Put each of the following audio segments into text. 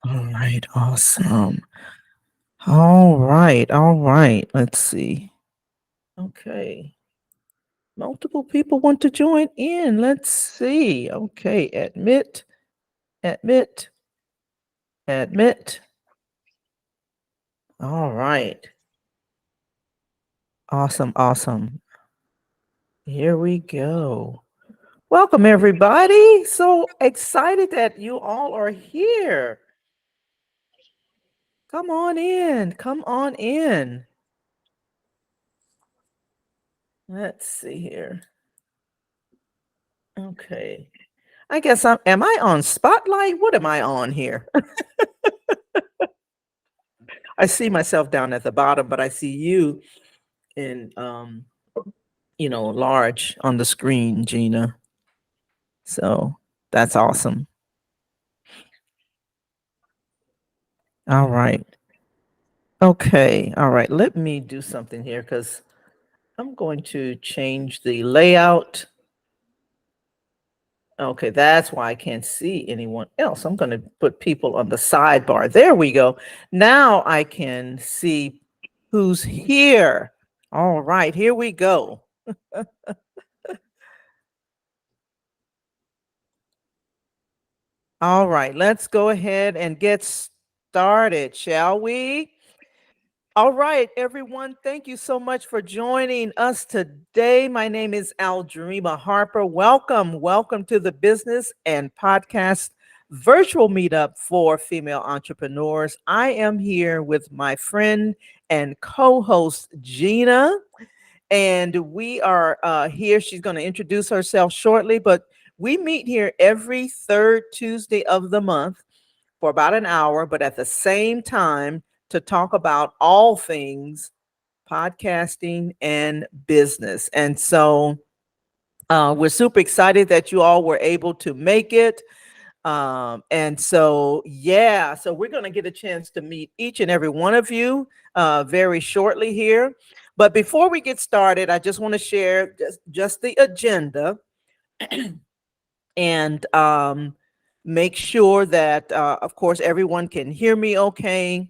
All right, awesome. All right. Let's see. Okay. Multiple people want to join in. Let's see. Okay, admit, admit. All right. Awesome. Here we go. Welcome, everybody. So excited that you all are here. Come on in. Come on in. Let's see here. Okay. I guess am I on spotlight? What am I on here? I see myself down at the bottom, but I see you in large on the screen, Gina. So that's awesome. All right. Okay. All right. Let me do something here because I'm going to change the layout. Okay, that's why I can't see anyone else. I'm going to put people on the sidebar. There we go. Now I can see who's here. All right, here we go. All right, let's go ahead and get started, shall we? All right, everyone, thank you so much for joining us today. My name is Aldreama Harper. Welcome to the Business and Podcast virtual meetup for female entrepreneurs. I am here with my friend and co host, Gina, and we are here. She's going to introduce herself shortly, but we meet here every third Tuesday of the month for about an hour, but at the same time to talk about all things podcasting and business. And so we're super excited that you all were able to make it. So we're going to get a chance to meet each and every one of you very shortly here. But before we get started, I just want to share just the agenda and make sure that, of course, everyone can hear me okay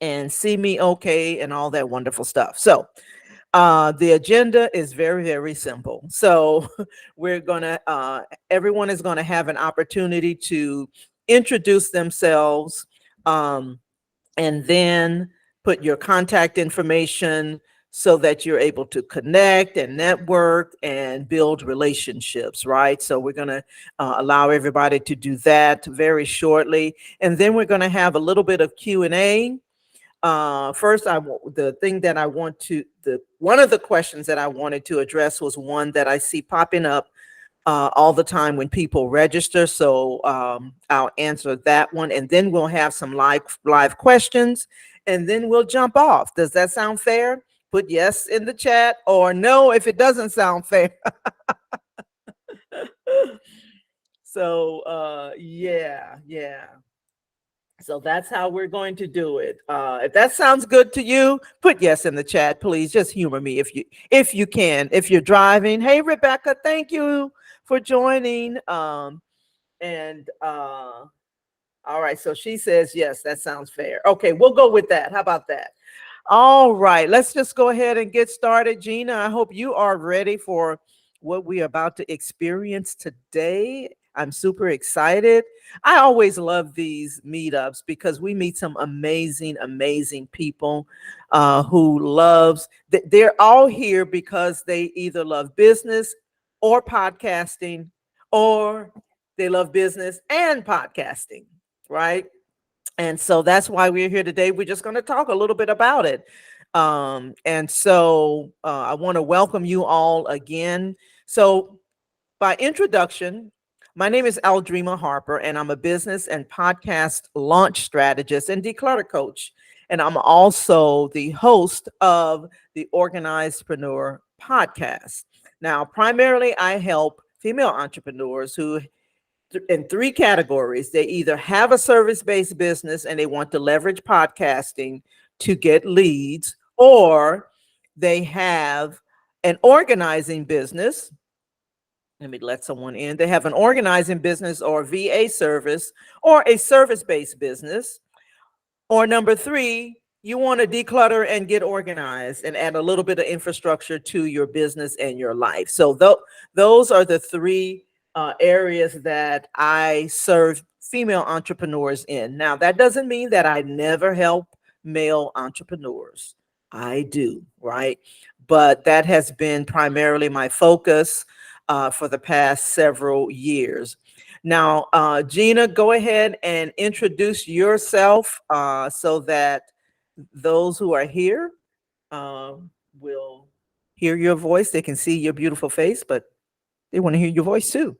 and see me okay and all that wonderful stuff. So the agenda is very, very simple. So we're going to, everyone is going to have an opportunity to introduce themselves and then put your contact information so that you're able to connect and network and build relationships, right? So we're going to allow everybody to do that very shortly. And then we're going to have a little bit of Q&A. First, the thing that I want to the one of the questions that I wanted to address was one that I see popping up all the time when people register. So I'll answer that one, and then we'll have some live questions, and then we'll jump off. Does that sound fair? Put yes in the chat or no if it doesn't sound fair. So yeah. So that's how we're going to do it. If that sounds good to you, put yes in the chat, please. Just humor me if you can. If you're driving, hey Rebecca, thank you for joining. And all right, so she says yes, that sounds fair. Okay, we'll go with that. How about that? All right, let's just go ahead and get started. Gina, I hope you are ready for what we're about to experience today. I'm super excited. I always love these meetups because we meet some amazing people who they're all here because they either love business or podcasting, or they love business and podcasting, right? And so that's why we're here today. We're just going to talk a little bit about it. I want to welcome you all again. So, by introduction, my name is Aldreama Harper, and I'm a business and podcast launch strategist and declutter coach. And I'm also the host of the Organizedpreneur podcast. Now, primarily, I help female entrepreneurs who in three categories. They either have a service-based business and they want to leverage podcasting to get leads, or they have an organizing business Let me let someone in. They have an organizing business or VA service or a service-based business. Or number three, you want to declutter and get organized and add a little bit of infrastructure to your business and your life. So those are the three areas that I serve female entrepreneurs in. Now, that doesn't mean that I never help male entrepreneurs. I do, right? But that has been primarily my focus for the past several years. Now, Gina, go ahead and introduce yourself so that those who are here uh, will hear your voice. They can see your beautiful face, but they want to hear your voice too.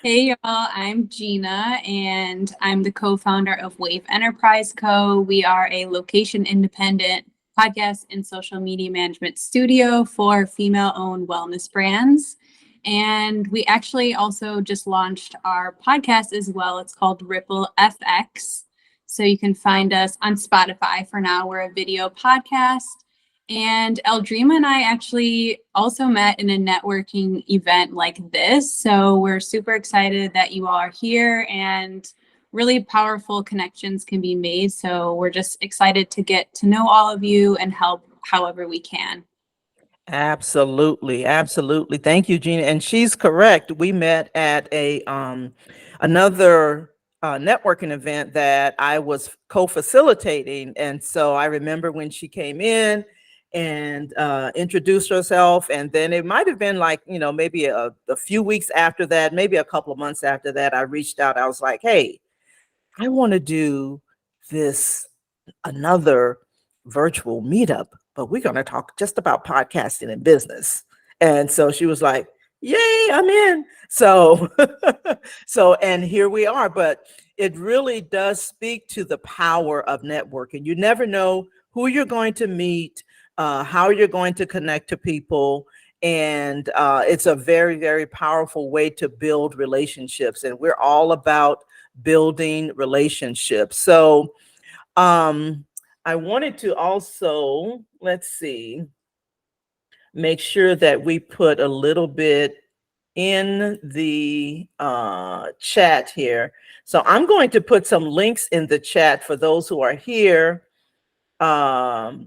Hey y'all, I'm Gina and I'm the co-founder of Wave Enterprise Co. We are a location independent podcast and social media management studio for female-owned wellness brands. And we actually also just launched our podcast as well. It's called Ripple FX. So you can find us on Spotify for now. We're a video podcast. And Aldreama and I actually also met in a networking event like this. So we're super excited that you all are here and really powerful connections can be made. So we're just excited to get to know all of you and help however we can. Absolutely, absolutely. Thank you, Gina. And she's correct. We met at a another networking event that I was co-facilitating, and so I remember when she came in and introduced herself, and then it might have been like maybe a few weeks after that, maybe a couple of months after that, I reached out. I was like, "Hey, I want to do this another virtual meetup, but we're going to talk just about podcasting and business." And so she was like, "Yay, I'm in." So, and here we are. But it really does speak to the power of networking. You never know who you're going to meet, how you're going to connect to people. And it's a very, very powerful way to build relationships. And we're all about building relationships. So, I wanted to also, let's see, make sure that we put a little bit in the chat here. So I'm going to put some links in the chat for those who are here. A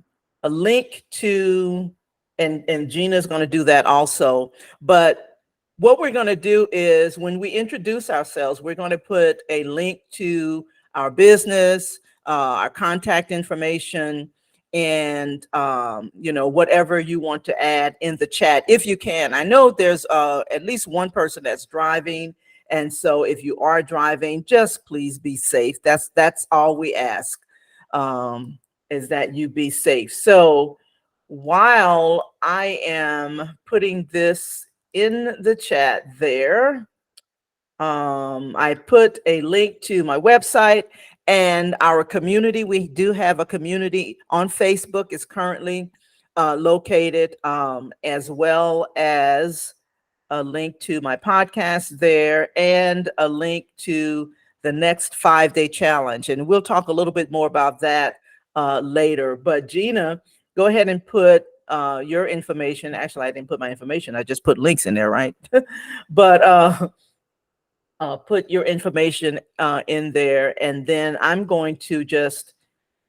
link to, and Gina's going to do that also. But what we're going to do is when we introduce ourselves, we're going to put a link to our business, our contact information, and whatever you want to add in the chat if you can. I know there's at least one person that's driving, and so if you are driving, just please be safe. That's all we ask, is that you be safe. So while I am putting this in the chat there, I put a link to my website and our community. We do have a community on Facebook. It's currently located, as well as a link to my podcast there and a link to the next 5-day challenge. And we'll talk a little bit more about that later. But Gina, go ahead and put your information. Actually, I didn't put my information. I just put links in there, right? But put your information in there, and then I'm going to just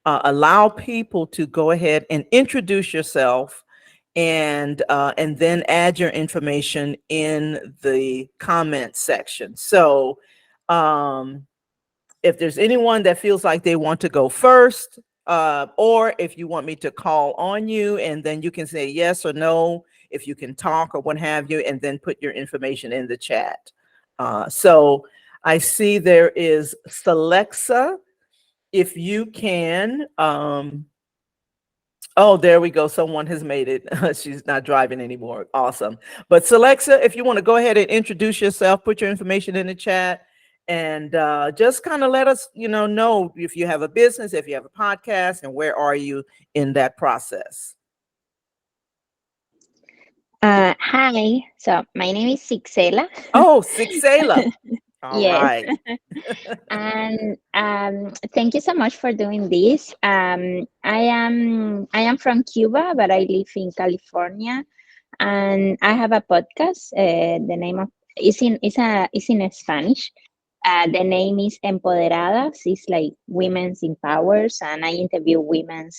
allow people to go ahead and introduce yourself, and then add your information in the comment section. So if there's anyone that feels like they want to go first, or if you want me to call on you, and then you can say yes or no, if you can talk or what have you, and then put your information in the chat. So I see there is Celexa. If you can, oh, there we go. Someone has made it. She's not driving anymore. Awesome. But Celexa, if you want to go ahead and introduce yourself, put your information in the chat, and just kind of let us, know if you have a business, if you have a podcast, and where are you in that process. Hi, so my name is Sixela. Oh, Sixela. All Yes. right. And thank you so much for doing this. I am from Cuba, but I live in California. and I have a podcast. The name of is in Spanish. The name is Empoderadas. It's like women's empowers, and I interview women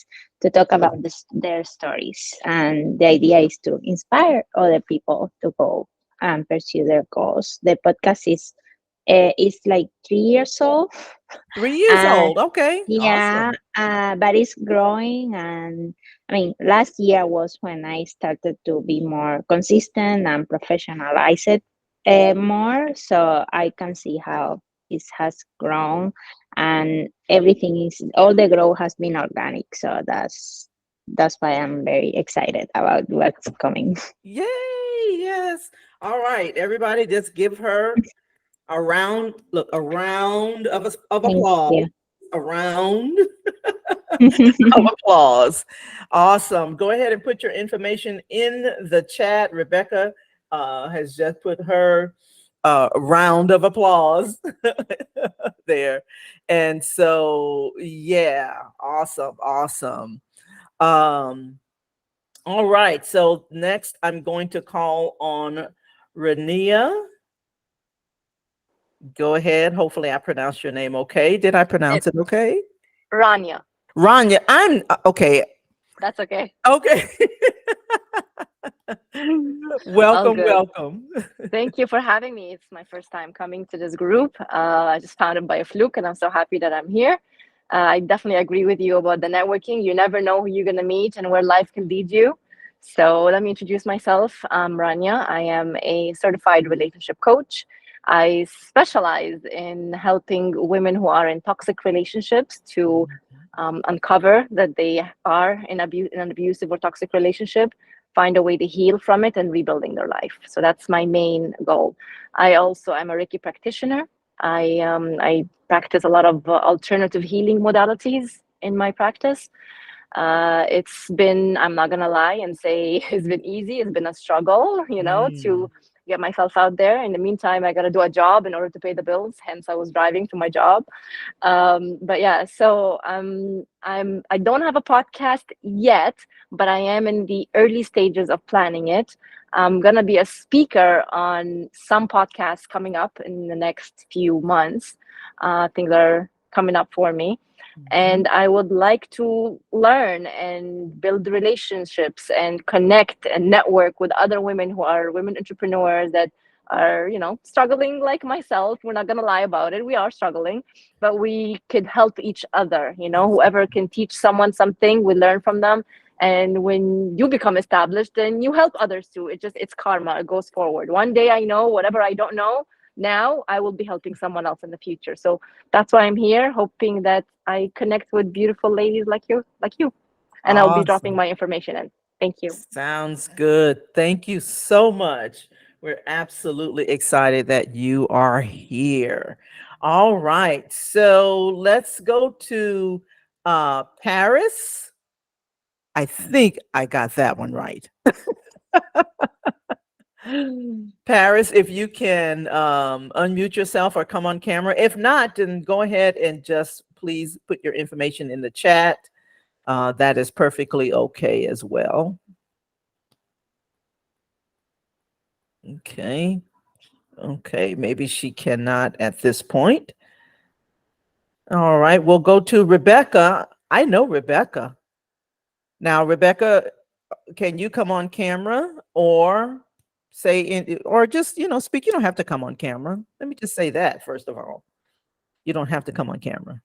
to talk about their stories. And the idea is to inspire other people to go and pursue their goals. The podcast is like 3 years old. 3 years And old. Okay. yeah, Awesome. but it's growing. And I mean, last year was when I started to be more consistent and professionalize it more. So I can see how it has grown, and everything is all the growth has been organic. So that's why I'm very excited about what's coming. Yay. Yes. All right. Everybody just give her a round of Thank applause. you. A round of applause. Awesome. Go ahead and put your information in the chat. Rebecca has just put her round of applause there. And so, yeah, awesome. Awesome. Um, all right. So next, I'm going to call on Rania. Go ahead. Hopefully, I pronounced your name okay. Did I It, pronounce it okay? Rania. Rania, I'm okay. That's okay. Okay. All Welcome, good. welcome. Thank you for having me. It's my first time coming to this group. I just found it by a fluke, and I'm so happy that I'm here. I definitely agree with you about the networking. You never know who you're going to meet and where life can lead you. So let me introduce myself. I'm Rania. I am a certified relationship coach. I specialize in helping women who are in toxic relationships to uncover that they are in an abusive or toxic relationship, find a way to heal from it, and rebuilding their life. So that's my main goal. I also am a Reiki practitioner. I practice a lot of alternative healing modalities in my practice. It's been, I'm not gonna lie and say it's been easy. It's been a struggle, to Mm, get myself out there. In the meantime, I got to do a job in order to pay the bills. Hence, I was driving to my job. But yeah, so I don't have a podcast yet, but I am in the early stages of planning it. I'm gonna be a speaker on some podcasts coming up in the next few months. Things are coming up for me, mhm. and I would like to learn and build relationships and connect and network with other women who are women entrepreneurs that are, struggling like myself. We're not going to lie about it. We are struggling, but we could help each other. Whoever can teach someone something, we learn from them. And when you become established, then you help others too. It's karma. It goes forward. One day I know whatever I don't know now, I will be helping someone else in the future. So that's why I'm here, hoping that I connect with beautiful ladies like you. And I'll be dropping Awesome. my information in. Thank you. Sounds good. Thank you so much. We're absolutely excited that you are here. All right. So let's go to Paris. I think I got that one right. Paris, if you can unmute yourself or come on camera. If not, then go ahead and just please put your information in the chat. That is perfectly okay as well. Okay. Okay. Maybe she cannot at this point. All right. We'll go to Rebecca. I know Rebecca. Now, Rebecca, can you come on camera or say or just, speak? You don't have to come on camera. Let me just say that first of all. You don't have to come on camera.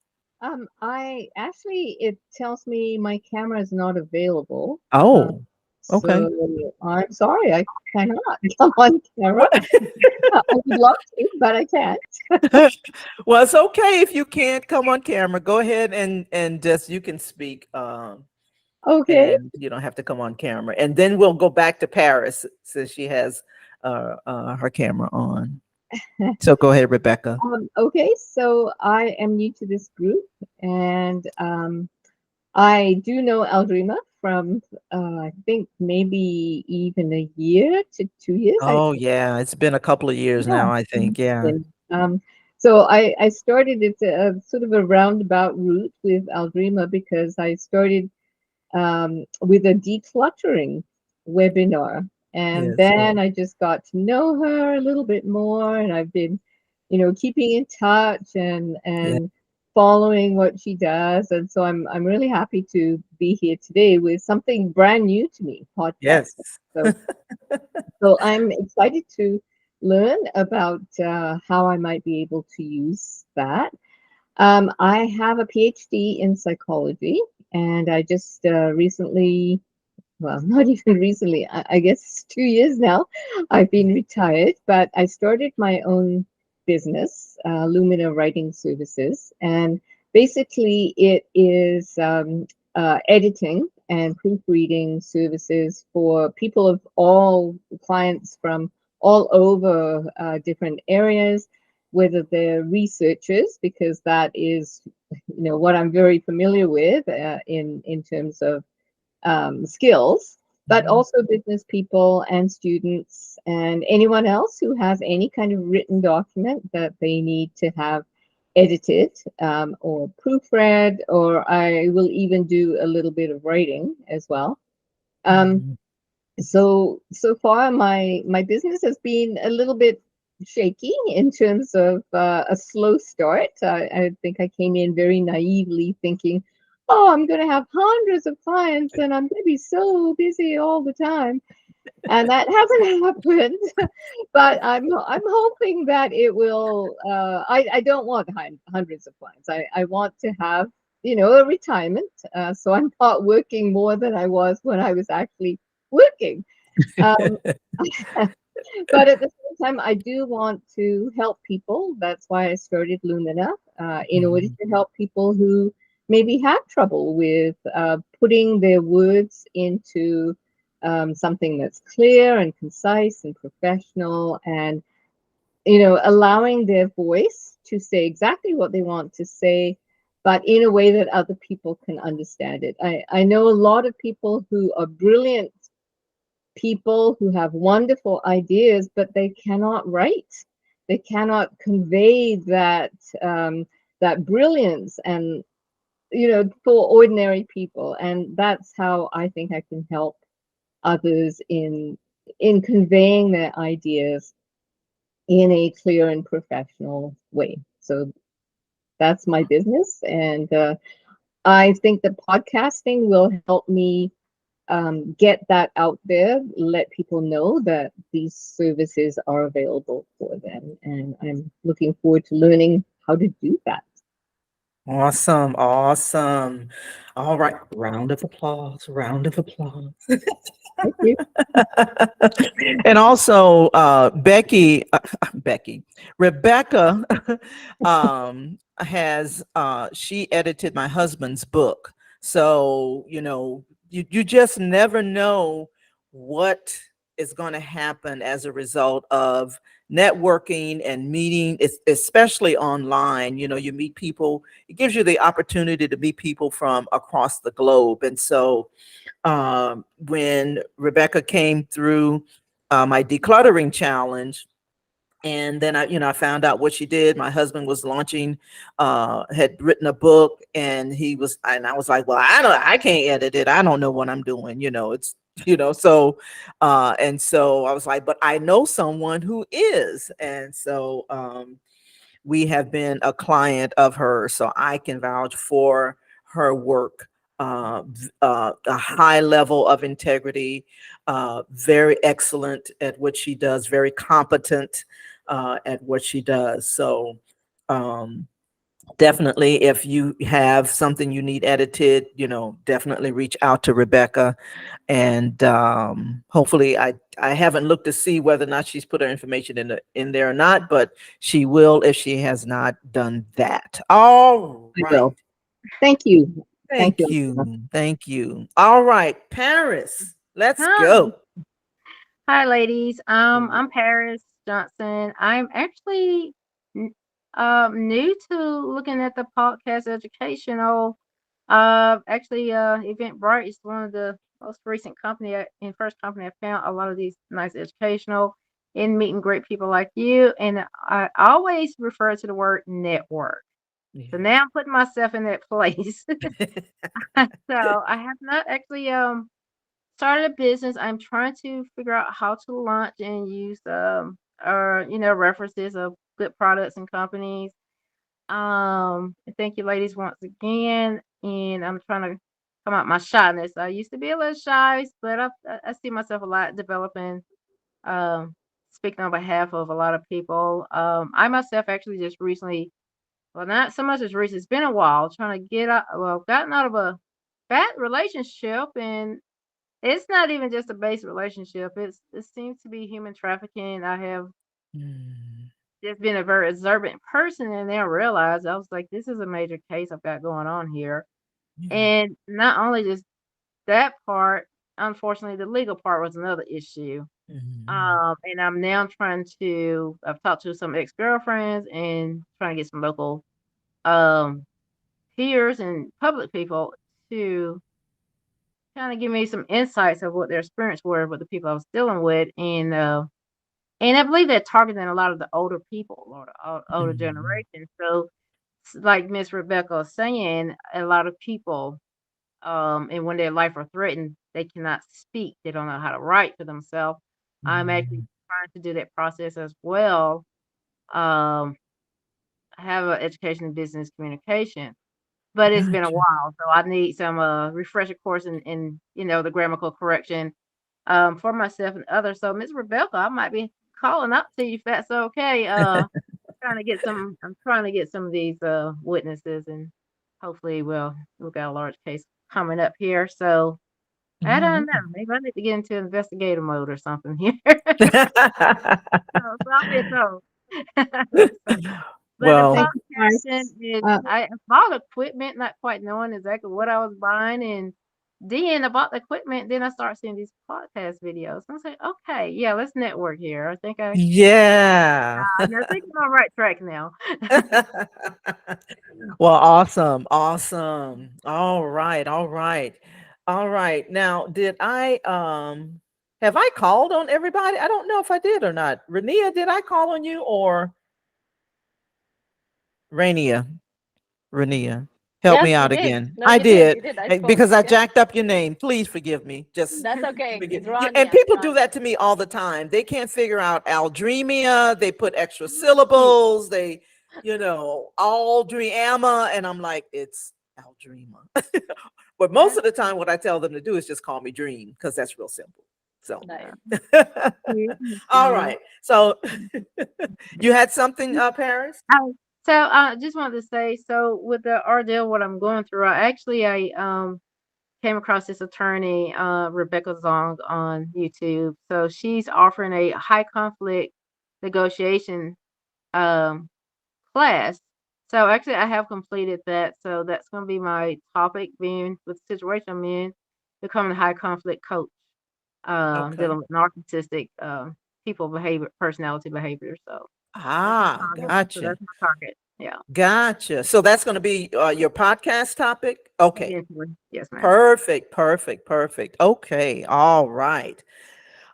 I actually, it tells me my camera is not available. Oh, okay. So I'm sorry, I cannot come on camera. I would love to, but I can't. Well, it's okay if you can't come on camera. Go ahead and just you can speak. Okay. And you don't have to come on camera. And then we'll go back to Paris since she has her camera on. So go ahead, Rebecca. Okay, so I am new to this group, and I do know Aldreama from I think maybe even a year to 2 years. Oh yeah, it's been a couple of years Yeah. now, I think. Yeah. And, so I started it a sort of a roundabout route with Aldreama because I started with a decluttering webinar, And Yes. then I just got to know her a little bit more, and I've been, keeping in touch Yeah. and following what she does. And so I'm really happy to be here today with something brand new to me, Yes. podcasting. So I'm excited to learn about how I might be able to use that. I have a PhD in psychology, and I just recently, well, not even recently, I guess 2 years now, I've been retired, but I started my own business, Lumina Writing Services. And basically, it is editing and proofreading services for people of all clients from all over different areas, whether they're researchers, because that is, what I'm very familiar with in terms of skills, but Mhm. also business people and students and anyone else who has any kind of written document that they need to have edited or proofread, or I will even do a little bit of writing as well. Um, Mhm. so far my business has been a little bit shaky in terms of a slow start. I think I came in very naively thinking, oh, I'm going to have hundreds of clients and I'm going to be so busy all the time, and that hasn't happened. But I'm hoping that it will. I don't want hundreds of clients. I want to have, a retirement, so I'm not working more than I was when I was actually working. Um, but at the same time, I do want to help people. That's why I started Lumina, in order Mhm. to help people who maybe have trouble with putting their words into something that's clear and concise and professional, and allowing their voice to say exactly what they want to say, but in a way that other people can understand it. I know a lot of people who are brilliant people who have wonderful ideas, but they cannot write. They cannot convey that brilliance, and for ordinary people. And that's how I think I can help others in conveying their ideas in a clear and professional way. So that's my business, and I think that podcasting will help me get that out there, let people know that these services are available for them. And I'm looking forward to learning how to do that. Awesome. Awesome. All right. Round of applause. Round of applause. Thank you. And also, Becky, Rebecca, she edited my husband's book. So, you just never know what is going to happen as a result of networking and meeting, especially online. You meet people, it gives you the opportunity to meet people from across the globe. And so, when Rebecca came through my decluttering challenge, and then I found out what she did. My husband was launching, had written a book, and I was like, well, I can't edit it. I don't know what I'm doing. It's, so, and so I was like, but I know someone who is. And so, we have been a client of hers, so I can vouch for her work. A high level of integrity, very excellent at what she does, very competent at what she does. So, um, definitely, if you have something you need edited, definitely reach out to Rebecca. And hopefully, I haven't looked to see whether or not she's put her information in there or not, but she will if she has not done that. All I right. will. Thank you. Thank Thank you. you. Thank you. All right, Paris, let's Hi. go. Hi, ladies. Hello. I'm Paris Johnson. I'm actually new to looking at the podcast educational. Actually, Eventbrite is one of the most recent and first company I found a lot of these nice educational in meeting great people like you. And I always refer to the word network. So Yeah. now I'm putting myself in that place. So I have not actually started a business. I'm trying to figure out how to launch and use or references of good products and companies. Thank you, ladies, once again. And I'm trying to come out my shyness. I used to be a little shy, but I see myself a lot developing, um, speaking on behalf of a lot of people. I myself actually just recently, well, not so much as recent, it's been a while, trying to get out, well, gotten out of a bad relationship. And it's not even just a base relationship. It seems to be human trafficking. I have Mm. just been a very observant person, and then I realized I was like, this is a major case I've got going on here. Yeah. And not only just that part, unfortunately, the legal part was another issue. Mhm. And I'm now I've talked to some ex-girlfriends and trying to get some local um peers and public people to kind of give me some insights of what their experience were with the people I was dealing with. And I believe they're targeting a lot of the older people or the older Mhm. generation. So, like Miss Rebecca was saying, a lot of people, and when their life are threatened, they cannot speak. They don't know how to write for themselves. I'm actually Mhm. trying to do that process as well. Um, I have an education in business communication, but it's been a Gotcha. while, so I need some refresher course in the grammatical correction for myself and others. So Miss Rebecca, I might be calling up to you if that's okay. I'm trying to get some of these witnesses, and hopefully we'll got a large case coming up here. So I don't know. Mhm. Maybe I need to get into investigator mode or something here. So I'll be told. So, but the Thank Well, you, podcasting guys. is I bought equipment, not quite knowing exactly what I was buying, and then I bought the equipment. Then I started seeing these podcast videos. I was like, okay, yeah, let's network here. yeah. I think I'm on the right track now. Well, awesome. Awesome. All right. All right. All right. Now, did I have I called on everybody? I don't know if I did or not. Rania, did I call on you or Rania? Rania, help Yes, me you out did. again. No, I you did. You did did. I spoke. because I Yes, jacked up your name. Please forgive me. Just that's okay. forgive. It's Yeah, and Rania. people do Rania. that to me all the time. They can't figure out Aldreamia. They put extra syllables. They, Aldreama, and I'm like, it's Aldreama. But most Yes. of the time, what I tell them to do is just call me Dream because that's real simple. So, Yeah. Nice. all right. So, you had something, Paris? So I just wanted to say, so with the ordeal, what I'm going through, I came across this attorney, Rebecca Zong on YouTube. So she's offering a high conflict negotiation um, class. So actually, I have completed that. So that's going to be my topic, being with the situation I'm in, becoming a high conflict coach, Okay. dealing with narcissistic people behavior, personality behavior. So that's my Ah, target. So gotcha. that's my target. Yeah, Gotcha. So that's going to be your podcast topic? Okay. eventually. Yes, ma'am. Perfect. Perfect. Perfect. Okay. All right.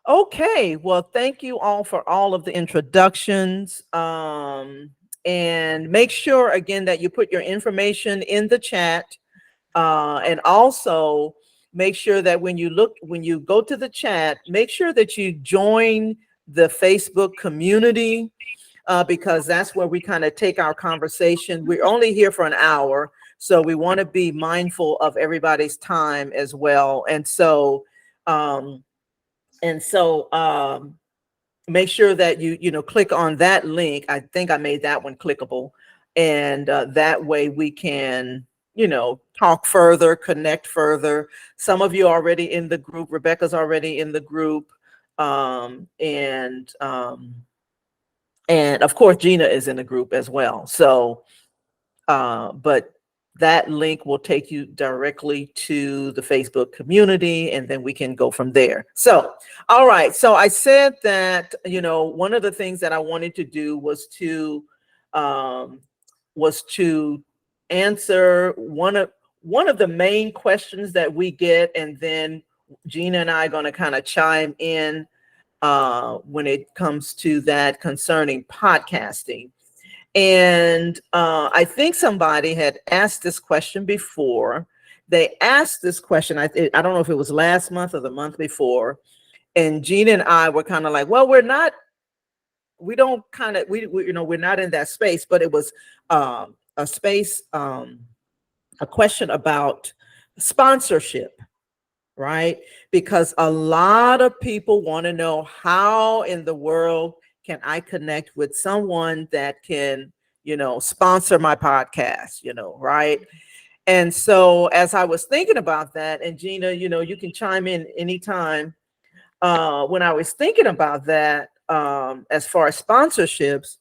Okay. Well, thank you all for all of the introductions. And make sure again that you put your information in the chat. And also make sure that when you go to the chat, make sure that you join the Facebook community because that's where we kind of take our conversation. We're only here for an hour, so we want to be mindful of everybody's time as well. Um, and so make sure that you click on that link. I think I made that one clickable, and that way we can talk further, connect further. Some of you are already in the group. Rebecca's already in the group, um, and um, and of course Gina is in the group as well. So but that link will take you directly to the Facebook community, and then we can go from there. So all right, so I said that one of the things that I wanted to do um was to answer one of the main questions that we get, and then Gina and I are going to kind of chime in when it comes to that concerning podcasting. And I think somebody had asked this question before they asked this question. I don't know if it was last month or the month before, and Gina and I were kind of like, well, we're not in that space, but it was a space, a question about sponsorship, right? Because a lot of people want to know, how in the world can I connect with someone that can, sponsor my podcast, right? And so as I was thinking about that, and Gina, you can chime in anytime. When I was thinking about that, as far as sponsorships,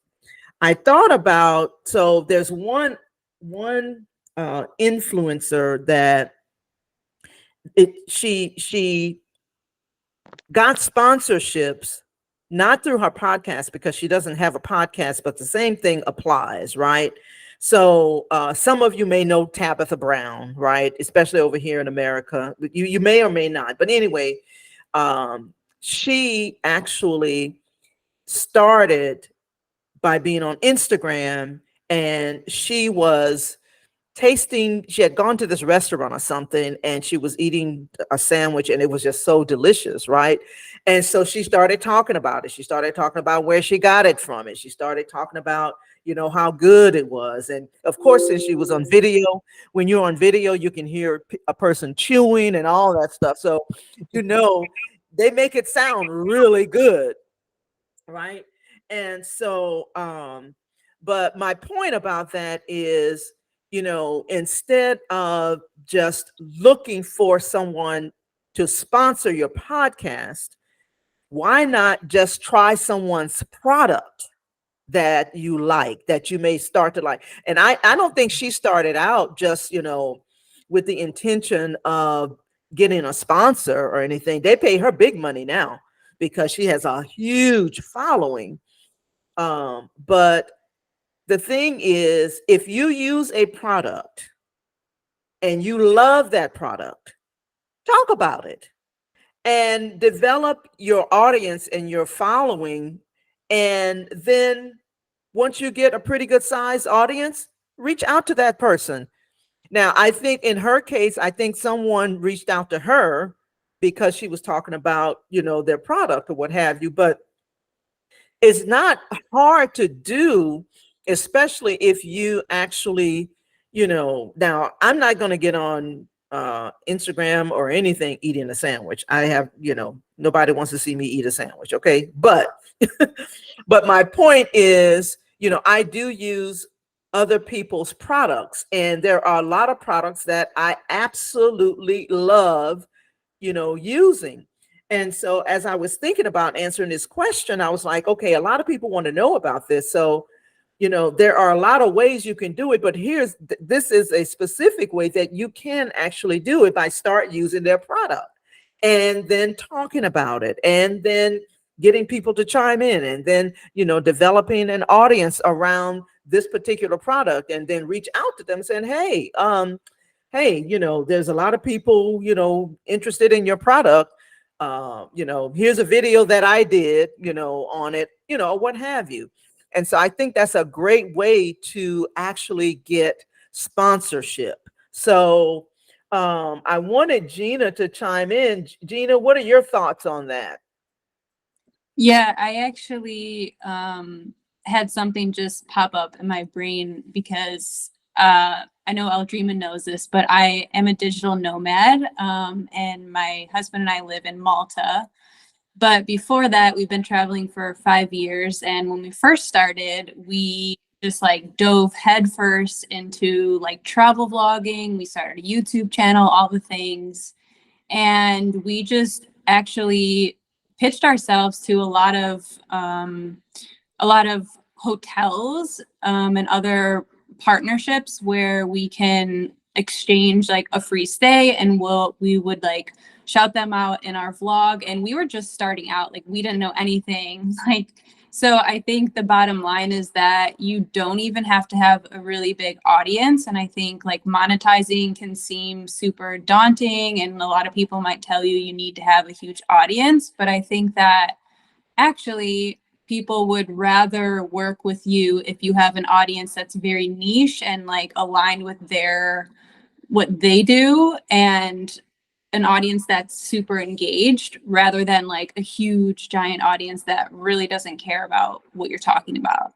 I thought about, so there's one influencer that she got sponsorships, not through her podcast because she doesn't have a podcast, but the same thing applies, right? So some of you may know Tabitha Brown, right? Especially over here in America. You may or may not. But anyway, she actually started by being on Instagram, and she had gone to this restaurant or something, and she was eating a sandwich, and it was just so delicious, right? And so she started talking about it. She started talking about where she got it from. And she started talking about, how good it was. And of course, since she was on video, when you're on video, you can hear a person chewing and all that stuff. So, they make it sound really good, right? And so, but my point about that is, instead of just looking for someone to sponsor your podcast, why not just try someone's product that you like, that you may start to like? And I don't think she started out just, with the intention of getting a sponsor or anything. They pay her big money now because she has a huge following. But the thing is, if you use a product and you love that product, talk about it and develop your audience and your following. And then once you get a pretty good sized audience, reach out to that person. Now, I think in her case, I think someone reached out to her because she was talking about, their product or what have you. But it's not hard to do, especially if you actually, now I'm not going to get on Instagram or anything eating a sandwich. I have, nobody wants to see me eat a sandwich. Okay. But, but my point is, I do use other people's products, and there are a lot of products that I absolutely love, using. And so as I was thinking about answering this question, I was like, okay, a lot of people want to know about this. So, there are a lot of ways you can do it, but this is a specific way that you can actually do it by start using their product and then talking about it and then getting people to chime in and then, developing an audience around this particular product, and then reach out to them saying, hey, there's a lot of people, interested in your product. Here's a video that I did, on it, what have you. And so I think that's a great way to actually get sponsorship. So I wanted Gina to chime in. Gina, what are your thoughts on that? Yeah, I actually had something just pop up in my brain because I know Aldreama knows this, but I am a digital nomad, and my husband and I live in Malta. But before that, we've been traveling for 5 years. And when we first started, we just dove headfirst into travel vlogging. We started a YouTube channel, all the things. And we just actually pitched ourselves to a lot of hotels and other partnerships where we can exchange a free stay, and we would shout them out in our vlog. And we were just starting out, we didn't know anything. So I think the bottom line is that you don't even have to have a really big audience. And I think monetizing can seem super daunting, and a lot of people might tell you need to have a huge audience. But I think that actually people would rather work with you if you have an audience that's very niche and aligned with their what they do and an audience that's super engaged rather than like a huge giant audience that really doesn't care about what you're talking about.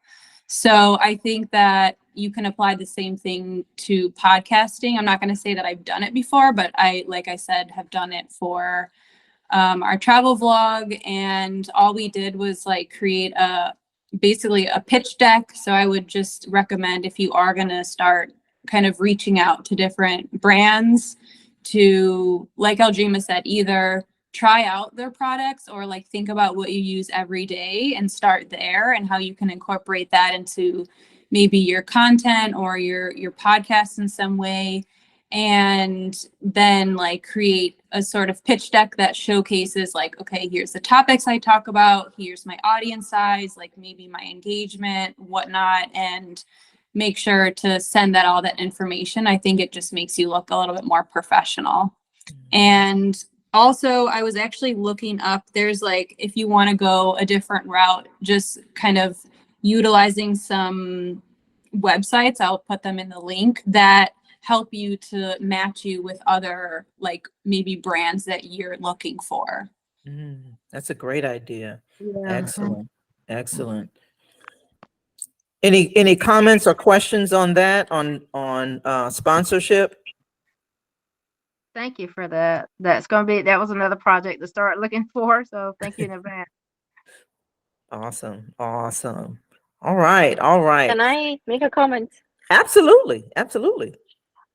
So I think that you can apply the same thing to podcasting. I'm not going to say that I've done it before, but I, like I said, have done it for our travel vlog, and all we did was like create basically a pitch deck. So I would just recommend, if you are going to start kind of reaching out to different brands, to, like Aldreama said, either try out their products or like think about what you use every day and start there, and how you can incorporate that into maybe your content or your podcast in some way. And then like create a sort of pitch deck that showcases like, okay, here's the topics I talk about, here's my audience size, like maybe my engagement, whatnot, and make sure to send all that information. I think it just makes you look a little bit more professional. And also, I was actually looking up, there's like, if you want to go a different route, just kind of utilizing some websites, I'll put them in the link, that help you to match you with other like maybe brands that you're looking for. That's a great idea. Yeah. Excellent. Excellent. Any comments or questions on that, on sponsorship? Thank you for that. That was another project to start looking for. So thank you in advance. Awesome. Awesome. All right. All right. Can I make a comment? Absolutely. Absolutely.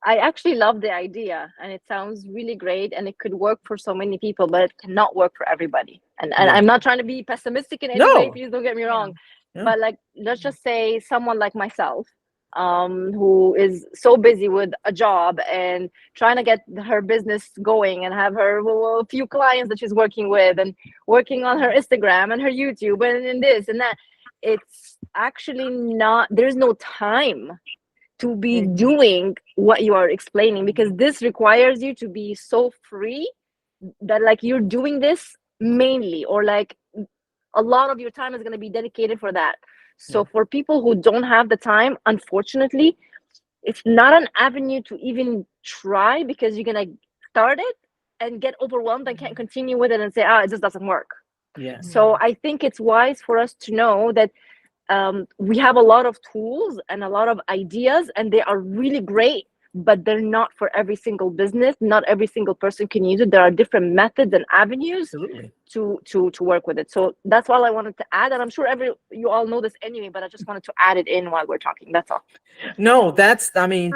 I actually love the idea, and it sounds really great, and it could work for so many people, but it cannot work for everybody. And Yeah. I'm not trying to be pessimistic in any No. way, please don't get me wrong. Yeah. But like, let's just say someone like myself, who is so busy with a job and trying to get her business going and have her a few clients that she's working with and working on her Instagram and her YouTube and this and that. It's actually not, there's no time to be doing what you are explaining, because this requires you to be so free that like you're doing this mainly, or like a lot of your time is going to be dedicated for that. So for people who don't have the time, unfortunately, it's not an avenue to even try, because you're going to start it and get overwhelmed and can't continue with it and say, it just doesn't work. Yeah. So I think it's wise for us to know that we have a lot of tools and a lot of ideas, and they are really great, but they're not for every single business. Not every single person can use it. There are different methods and avenues Absolutely. to work with it. So that's all I wanted to add, and I'm sure you all know this anyway, but I just wanted to add it in while we're talking. That's all. No, I mean,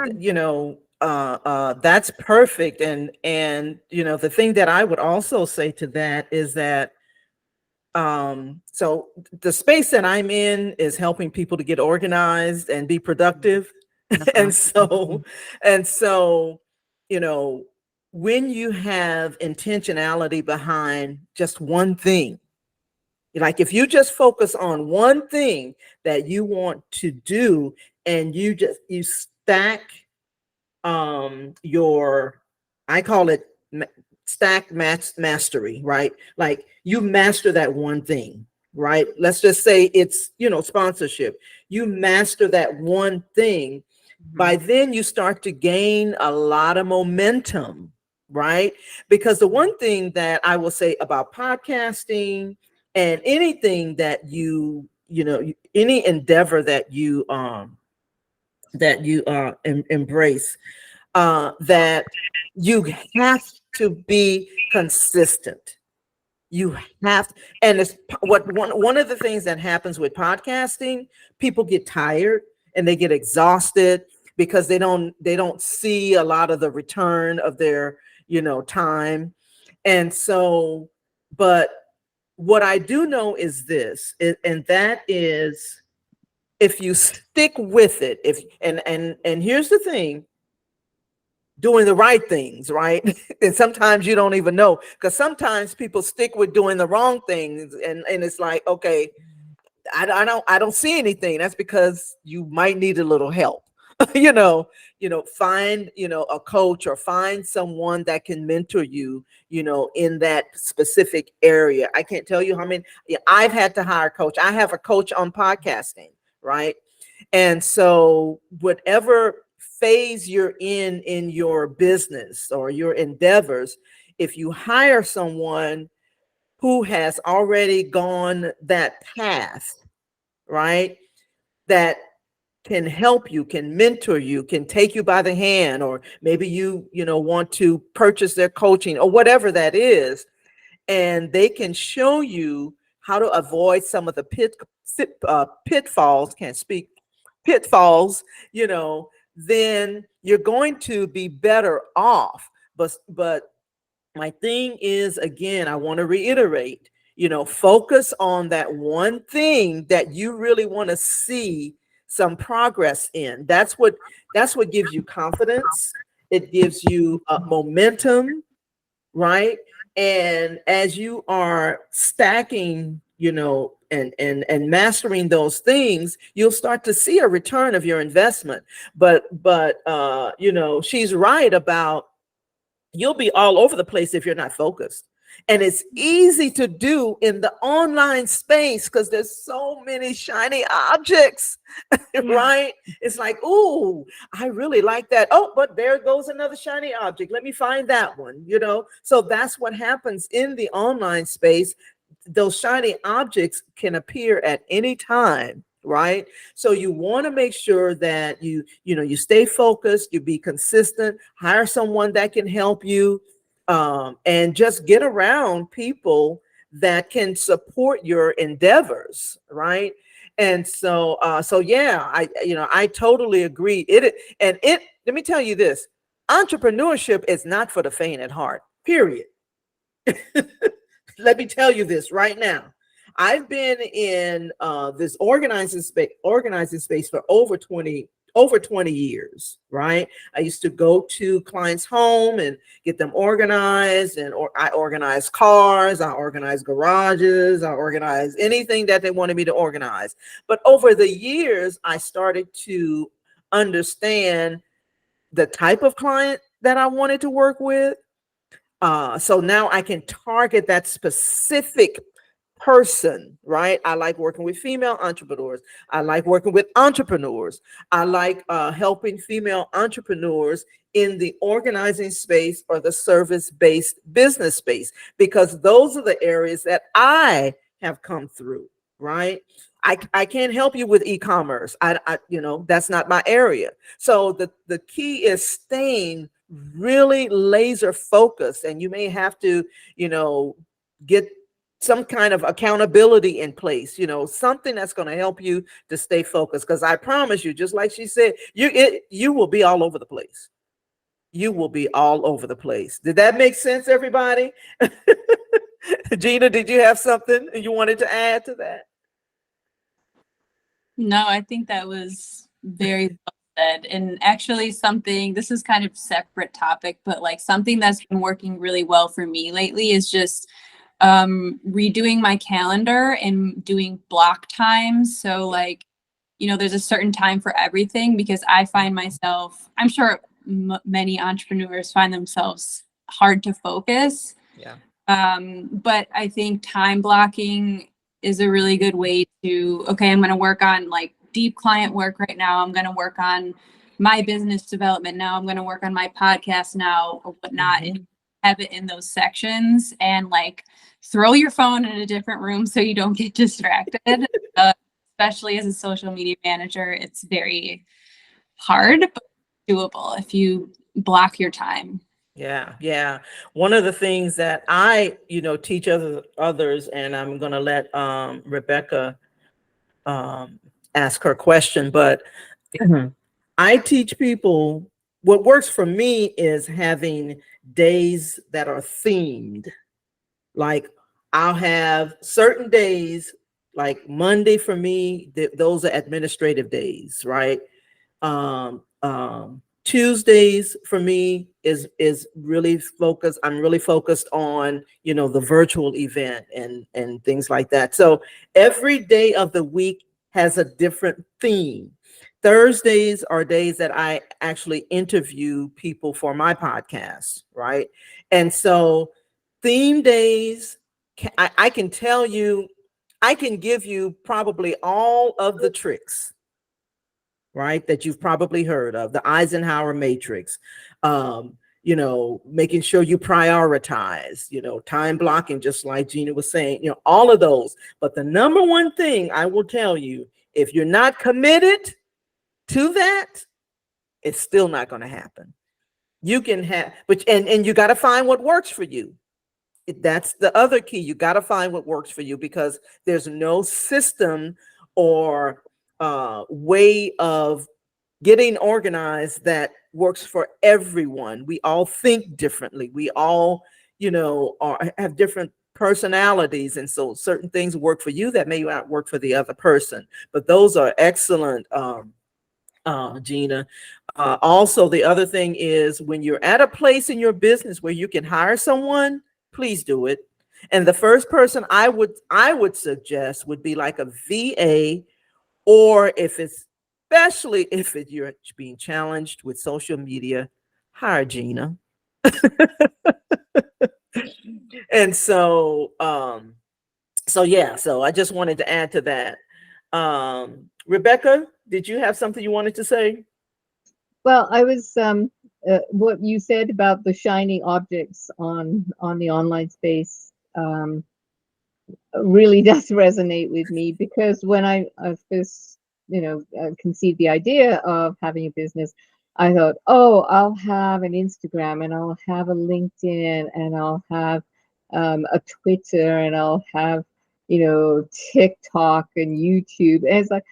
that's perfect. And the thing that I would also say to that is that so the space that I'm in is helping people to get organized and be productive. and so when you have intentionality behind just one thing, like if you just focus on one thing that you want to do, and you stack your, I call it stack mastery, right? Like you master that one thing, right? Let's just say it's, sponsorship. You master that one thing. By then you start to gain a lot of momentum, right? Because the one thing that I will say about podcasting and anything that any endeavor that you embrace, that you have to be consistent. You have, and it's one of the things that happens with podcasting, people get tired and they get exhausted because they don't see a lot of the return of their, time. And so, but what I do know is this, and that is, if you stick with it, and here's the thing, doing the right things, right? And sometimes you don't even know, because sometimes people stick with doing the wrong things, and it's like, okay, I don't see anything. That's because you might need a little help. Find a coach, or find someone that can mentor you, in that specific area. I can't tell you how many. I've had to hire a coach. I have a coach on podcasting, right? And so whatever phase you're in your business or your endeavors, if you hire someone who has already gone that path, right, that can help you, can mentor you, can take you by the hand, or maybe you know, want to purchase their coaching or whatever that is, and they can show you how to avoid some of the pitfalls, can't speak, pitfalls, you know, then you're going to be better off. But my thing is, again, I want to reiterate, you know, focus on that one thing that you really want to see some progress in. That's what gives you confidence. It gives you momentum, right? And as you are stacking, you know, and mastering those things, you'll start to see a return of your investment. But you know, she's right about, you'll be all over the place if you're not focused. And it's easy to do in the online space because there's so many shiny objects, right? It's like, ooh, I really like that. Oh, but there goes another shiny object. Let me find that one, you know? So that's what happens in the online space. Those shiny objects can appear at any time, right? So you want to make sure that you know, you stay focused, you be consistent, hire someone that can help you, and just get around people that can support your endeavors, right? And so yeah, I totally agree. Let me tell you this, entrepreneurship is not for the faint at heart, period. Let me tell you this right now. I've been in this organizing space for over 20 years, right? I used to go to clients' home and get them organized, and I organize cars, I organize garages, I organize anything that they wanted me to organize. But over the years, I started to understand the type of client that I wanted to work with. So now I can target that specific person, right? I like working with female entrepreneurs. I like working with entrepreneurs. I like helping female entrepreneurs in the organizing space or the service-based business space, because those are the areas that I have come through, right? I can't help you with e-commerce. You know, that's not my area. So the key is staying really laser focused, and you may have to, you know, get some kind of accountability in place, you know, something that's going to help you to stay focused. Because I promise you, just like she said, you will be all over the place. You will be all over the place. Did that make sense, everybody? Gina, did you have something you wanted to add to that? No, I think that was very well said. And actually something, this is kind of separate topic, but like something that's been working really well for me lately is just redoing my calendar and doing block times. So like, you know, there's a certain time for everything, because I find myself, I'm sure many entrepreneurs find themselves hard to focus. Yeah. But I think time blocking is a really good way to, okay, I'm going to work on like deep client work right now. I'm going to work on my business development now. I'm going to work on my podcast now, or whatnot, and have it in those sections, and like throw your phone in a different room so you don't get distracted. Especially as a social media manager, it's very hard, but doable if you block your time. Yeah. One of the things that I, you know, teach others, and I'm going to let Rebecca ask her question, but I teach people, what works for me is having days that are themed. Like I'll have certain days, like Monday for me, those are administrative days, right? Tuesdays for me is really focused. I'm really focused on, you know, the virtual event and things like that. So every day of the week has a different theme. Thursdays are days that I actually interview people for my podcast, right? And so theme days, I can tell you, I can give you probably all of the tricks, right? That you've probably heard of, the Eisenhower matrix. Making sure you prioritize, time blocking, just like Gina was saying, all of those. But the number one thing I will tell you, if you're not committed to that, it's still not going to happen. You can have, and you got to find what works for you. That's the other key. You got to find what works for you, because there's no system or way of getting organized that works for everyone. We all think differently. We all, have different personalities. And so certain things work for you that may not work for the other person. But those are excellent, Gina. Also, the other thing is, when you're at a place in your business where you can hire someone, please do it. And the first person I would suggest would be like a VA, or especially if you're being challenged with social media, hire Gina. And so I just wanted to add to that. Rebecca, did you have something you wanted to say? Well, I was what you said about the shiny objects on the online space really does resonate with me, because when I first conceived the idea of having a business, I thought, oh, I'll have an Instagram, and I'll have a LinkedIn, and I'll have a Twitter, and I'll have TikTok and YouTube. And it's like,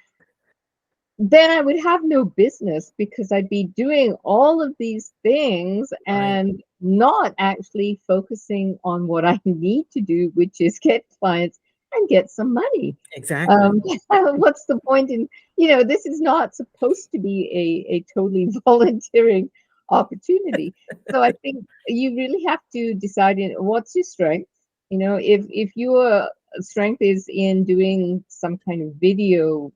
then I would have no business, because I'd be doing all of these things and not actually focusing on what I need to do, which is get clients and get some money. Exactly. What's the point in, this is not supposed to be a totally volunteering opportunity. So I think you really have to decide what's your strength. If your strength is in doing some kind of video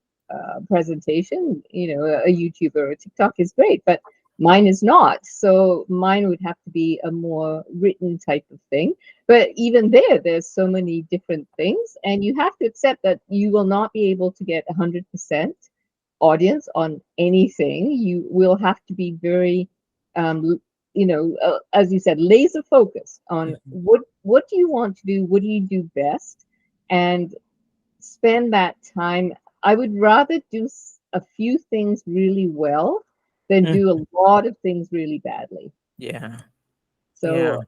presentation, a YouTube or a TikTok is great, but mine is not. So mine would have to be a more written type of thing. But even there's so many different things, and you have to accept that you will not be able to get 100% audience on anything. You will have to be very, as you said, laser focused on what do you want to do, what do you do best, and spend that time. I would rather do a few things really well than do a lot of things really badly. Yeah. So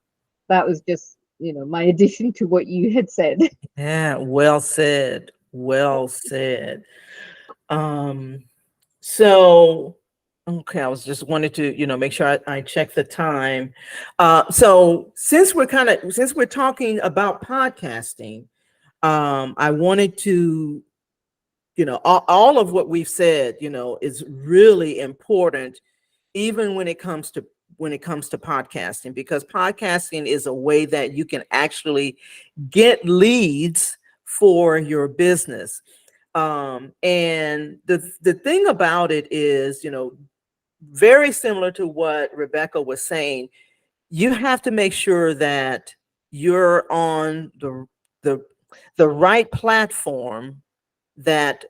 that was just, my addition to what you had said. Yeah, well said. Well said. So, okay, I was just wanted to, make sure I check the time. So since we're talking about podcasting, I wanted to, all of what we've said, is really important, even when it comes to podcasting, because podcasting is a way that you can actually get leads for your business. And the thing about it is, very similar to what Rebecca was saying, you have to make sure that you're on the right platform that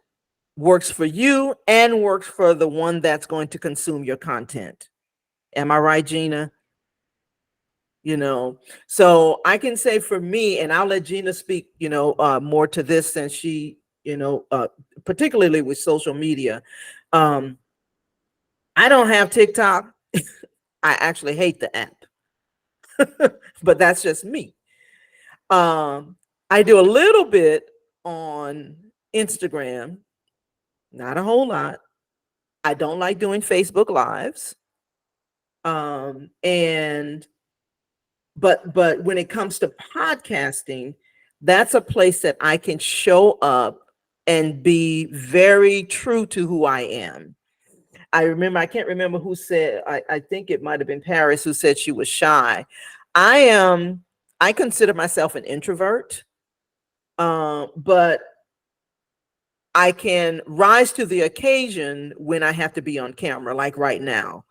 works for you and works for the one that's going to consume your content. Am I right, Gina? So I can say for me, and I'll let Gina speak, more to this, since she, particularly with social media. I don't have TikTok. I actually hate the app, but that's just me. I do a little bit on Instagram, not a whole lot. I don't like doing Facebook Lives. But when it comes to podcasting, that's a place that I can show up and be very true to who I am. I can't remember who said, I think it might have been Paris who said she was shy. I consider myself an introvert, but I can rise to the occasion when I have to be on camera, like right now.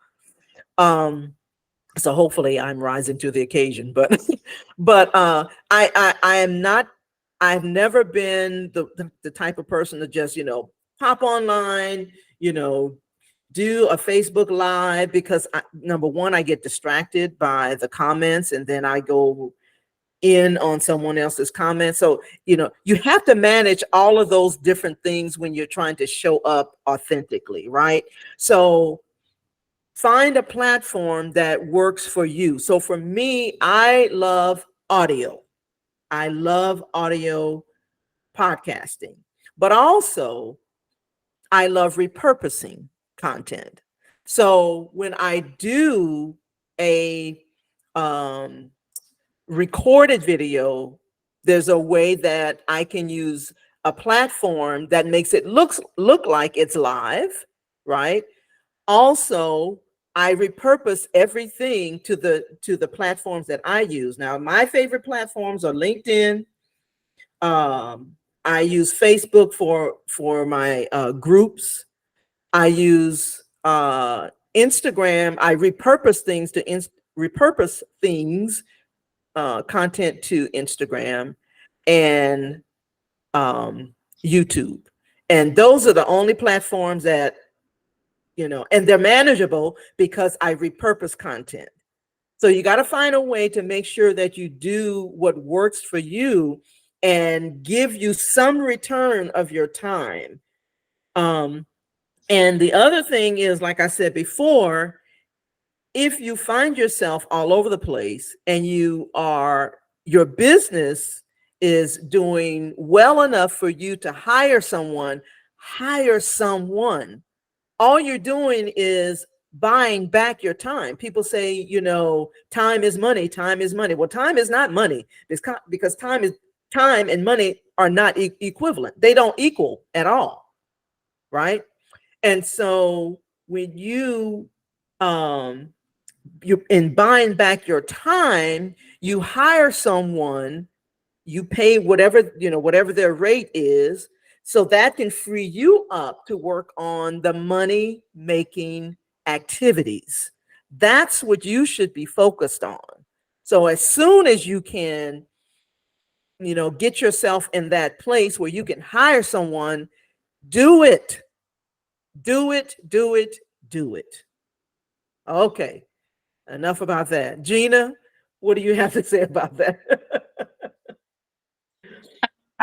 So hopefully I'm rising to the occasion, but I am not. I've never been the type of person to just pop online, do a Facebook Live because number one, I get distracted by the comments and then I go in on someone else's comments. So, you have to manage all of those different things when you're trying to show up authentically, right? So find a platform that works for you. So for me, I love audio. I love audio podcasting, but also I love repurposing content. So when I do a recorded video, there's a way that I can use a platform that makes it look like it's live, right? Also, I repurpose everything to the platforms that I use. Now, my favorite platforms are LinkedIn. I use Facebook for my groups. I use Instagram. I repurpose things content to Instagram and YouTube. And those are the only platforms that, and they're manageable because I repurpose content. So you got to find a way to make sure that you do what works for you and give you some return of your time. And the other thing is, like I said before, if you find yourself all over the place and your business is doing well enough for you to hire someone. All you're doing is buying back your time. People say, time is money. Well, time is not money because time and money are not equivalent. They don't equal at all, right? And so when you're in buying back your time, you hire someone, you pay whatever their rate is, so that can free you up to work on the money making activities. That's what you should be focused on. So as soon as you can, get yourself in that place where you can hire someone, do it. Okay, enough about that. Gina, what do you have to say about that?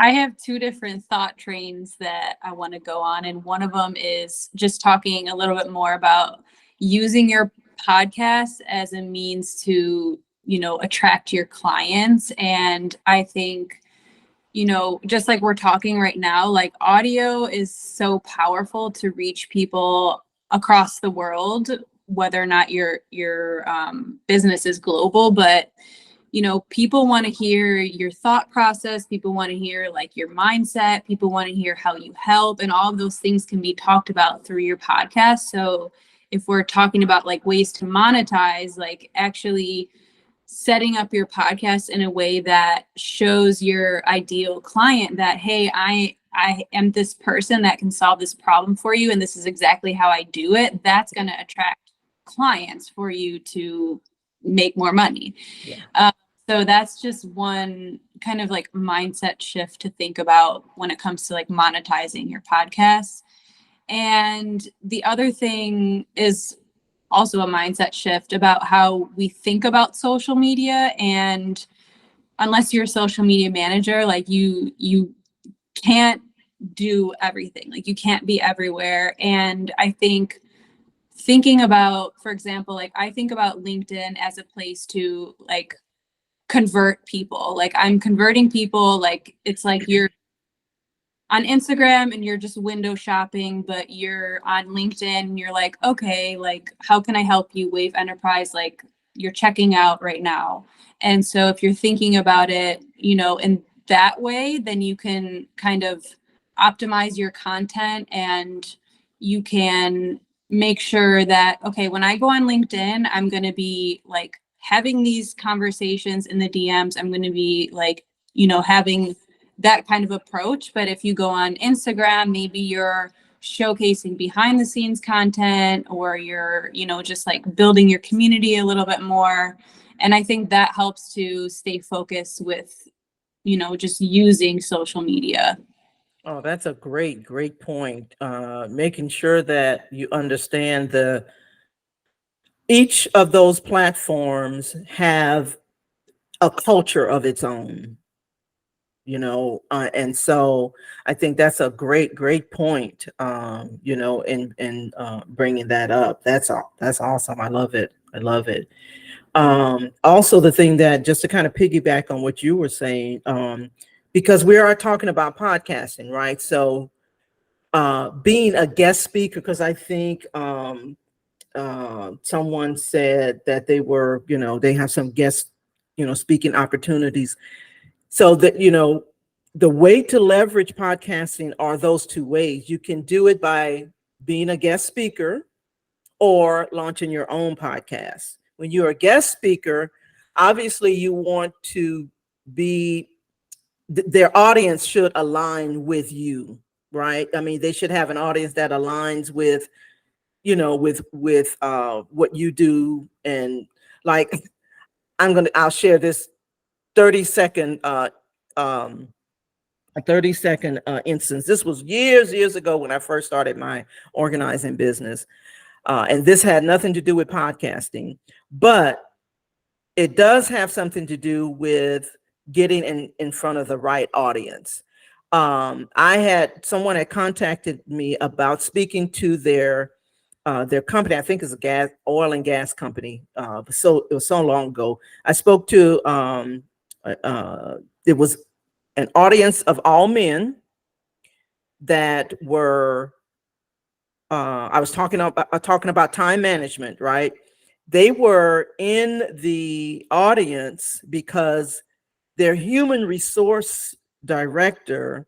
I have two different thought trains that I want to go on. And one of them is just talking a little bit more about using your podcast as a means to, attract your clients. And I think, just like we're talking right now, like audio is so powerful to reach people across the world, whether or not your business is global, but people want to hear your thought process. People want to hear like your mindset. People want to hear how you help, and all of those things can be talked about through your podcast. So if we're talking about like ways to monetize, like actually setting up your podcast in a way that shows your ideal client that, hey, I am this person that can solve this problem for you, and this is exactly how I do it. That's going to attract clients for you to make more money. Yeah. So that's just one kind of like mindset shift to think about when it comes to like monetizing your podcast. And the other thing is also a mindset shift about how we think about social media. And unless you're a social media manager, like you can't do everything. Like you can't be everywhere. And I think thinking about, for example, like I think about LinkedIn as a place to like convert people. Like I'm converting people. Like it's like you're on Instagram and you're just window shopping, but you're on LinkedIn and you're like, okay, like how can I help you, Wave Enterprise? Like you're checking out right now. And so if you're thinking about it, in that way, then you can kind of optimize your content and you can make sure that, okay, when I go on LinkedIn, I'm going to be like having these conversations in the DMs. I'm going to be like, having that kind of approach. But if you go on Instagram, maybe you're showcasing behind the scenes content, or you're, just like building your community a little bit more. And I think that helps to stay focused with, just using social media. Oh, that's a great point. Making sure that you understand each of those platforms have a culture of its own, and so I think that's a great point, in bringing that up. That's awesome. I love it. Also, the thing that, just to kind of piggyback on what you were saying, because we are talking about podcasting, right? So being a guest speaker, because I think someone said that they have some guest, speaking opportunities. So that, the way to leverage podcasting are those two ways. You can do it by being a guest speaker or launching your own podcast. When you're a guest speaker, obviously you want to be, their audience should align with you, right? I mean, they should have an audience that aligns with, what you do. And like, I'll share this 30-second um a 30-second instance. This was years ago when I first started my organizing business. And this had nothing to do with podcasting, but it does have something to do with getting in front of the right audience. Someone had contacted me about speaking to their company. I think it's a oil and gas company. So it was so long ago. I spoke to it was an audience of all men that were. I was talking about time management, right? They were in the audience because their human resource director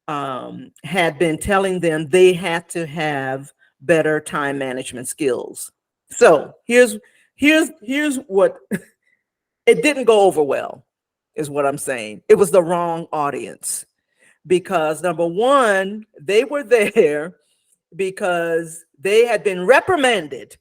had been telling them they had to have better time management skills. So here's what it didn't go over well, is what I'm saying. It was the wrong audience, because number one, they were there because they had been reprimanded,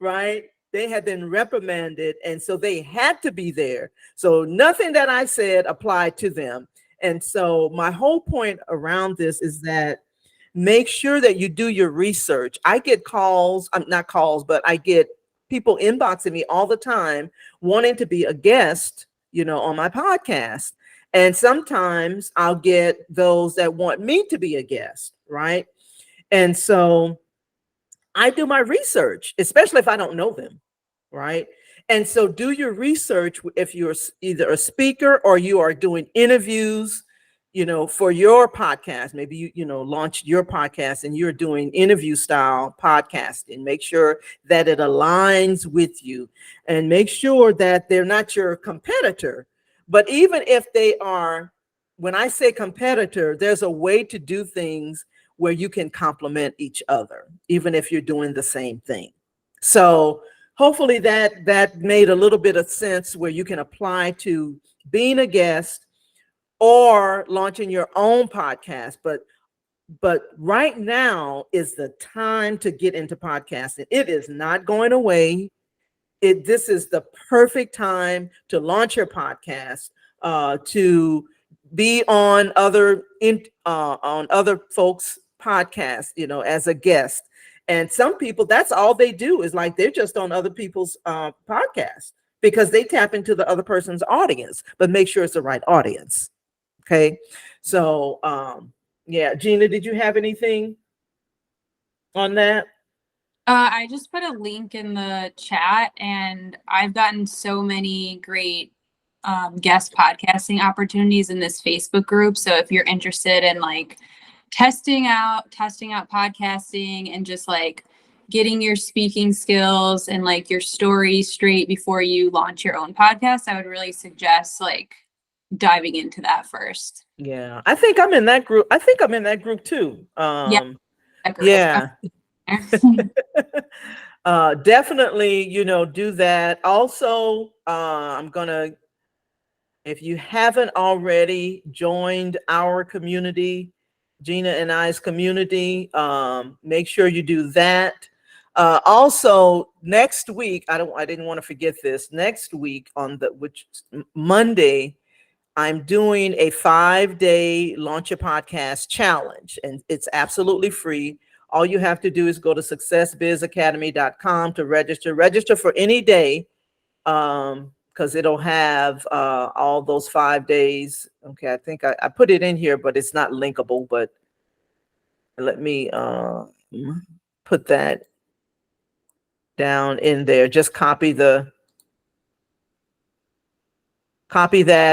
right? They had been reprimanded, and so they had to be there. So nothing that I said applied to them. And so my whole point around this is that make sure that you do your research. I get calls, not calls, but I get people inboxing me all the time wanting to be a guest, on my podcast. And sometimes I'll get those that want me to be a guest, right? And so I do my research, especially if I don't know them, right? And so do your research if you're either a speaker or you are doing interviews, for your podcast. Maybe you launch your podcast and you're doing interview style podcasting. Make sure that it aligns with you, and make sure that they're not your competitor. But even if they are, when I say competitor, there's a way to do things where you can complement each other, even if you're doing the same thing. So hopefully that made a little bit of sense, where you can apply to being a guest or launching your own podcast. But right now is the time to get into podcasting. It is not going away. This is the perfect time to launch your podcast, to be on other folks' podcasts, as a guest. And some people, that's all they do, is like they're just on other people's podcasts, because they tap into the other person's audience. But make sure it's the right audience. Okay. So yeah, Gina, did you have anything on that? I just put a link in the chat, and I've gotten so many great guest podcasting opportunities in this Facebook group. So if you're interested in like testing out podcasting and just like getting your speaking skills and like your story straight before you launch your own podcast, I would really suggest like diving into that first. Yeah, I think I'm in that group. I think I'm in that group too. That group is Yeah. Definitely, do that. Also, if you haven't already joined our community, Gina and I's community, make sure you do that. Also, next week, I didn't want to forget this. Next week, which Monday, I'm doing a 5-day launch your podcast challenge, and it's absolutely free. All you have to do is go to successbizacademy.com to register. Register for any day, because it'll have all those 5 days. Okay, I think I put it in here, but it's not linkable. But let me put that down in there. Just copy that,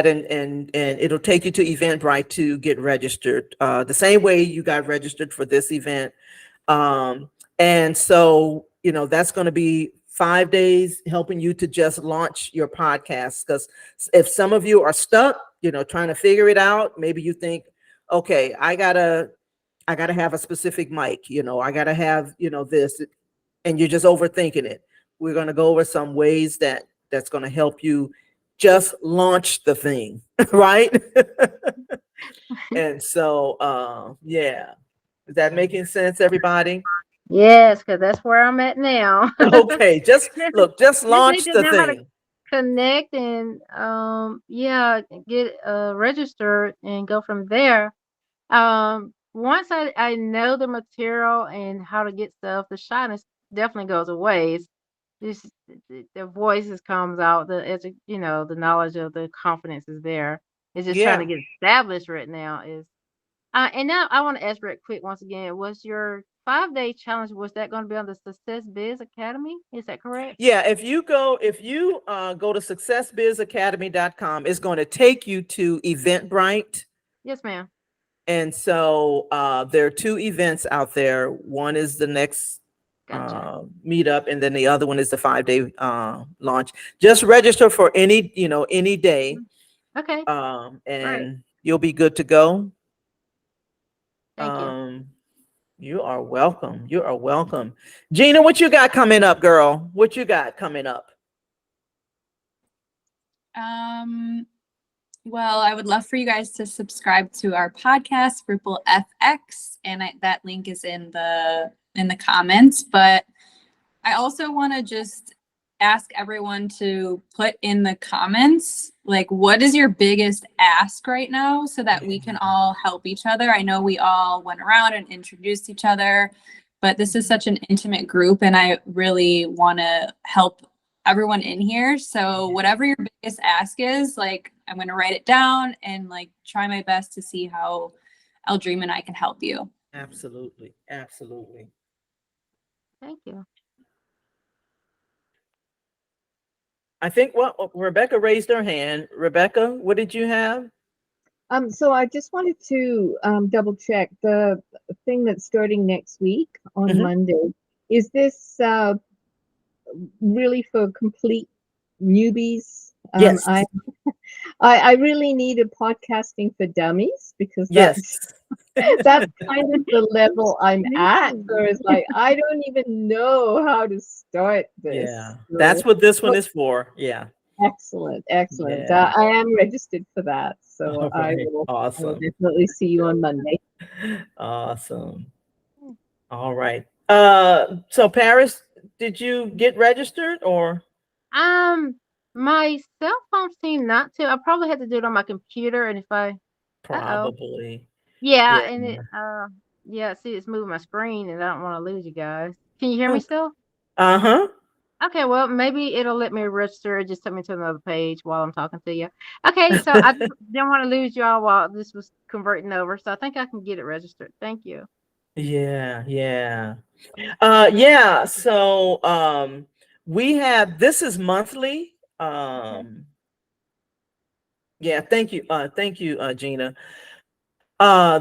and it'll take you to Eventbrite to get registered. The same way you got registered for this event. And so, that's going to be 5 days helping you to just launch your podcast. Because if some of you are stuck, trying to figure it out, maybe you think, okay, I gotta have a specific mic, I gotta have, this, and you're just overthinking it. We're going to go over some ways that's going to help you just launch the thing, right? And so, yeah. Is that making sense, everybody? Yes, because that's where I'm at now. Okay, just launch Just need to the know how to thing. connect and get registered and go from there. Once I know the material and how to get stuff, the shyness definitely goes away. It's just the voices comes out, the knowledge of the confidence is there. It's just trying to Yeah. get established right now. And now I want to ask real quick once again, was your 5-day challenge, was that going to be on the Success Biz Academy? Is that correct? Yeah, if you go to successbizacademy.com, it's going to take you to Eventbrite. Yes, ma'am. And so there are 2 events out there. One is the next meetup, and then the other one is the 5-day launch. Just register for any day. Okay. And you'll be good to go. Thank you. You are welcome. You are welcome. Gina, what you got coming up, girl? What you got coming up? Well, I would love for you guys to subscribe to our podcast, Ripple FX, and that link is in the comments. But I also want to just ask everyone to put in the comments, like, what is your biggest ask right now, so that we can all help each other. I know we all went around and introduced each other, but this is such an intimate group, and I really want to help everyone in here. So whatever your biggest ask is, like, I'm going to write it down and try my best to see how Aldreama and I can help you. Absolutely. Absolutely. Thank you. I think Rebecca raised her hand. Rebecca, what did you have? So I just wanted to double check the thing that's starting next week on Monday. Is this really for complete newbies? Yes. I really need a podcasting for dummies, because that's kind of the level I'm at. So it's like, I don't even know how to start this. Yeah, so that's what this one is for. Yeah. Excellent. Yeah. I am registered for that, so All I right. will Awesome. definitely see you on Monday. Awesome. All right. So Paris, did you get registered or? My cell phone seemed not to. I probably had to do it on my computer, and if I Probably. yeah, Yeah. and see, it's moving my screen, and I don't want to lose you guys. Can you hear me still? Uh-huh. Okay, well, maybe it'll let me register. It just took me to another page while I'm talking to you. Okay, so I just didn't want to lose y'all while this was converting over, so I think I can get it registered. Thank you. Yeah. So we have, this is monthly. Yeah, thank you. Thank you, Gina.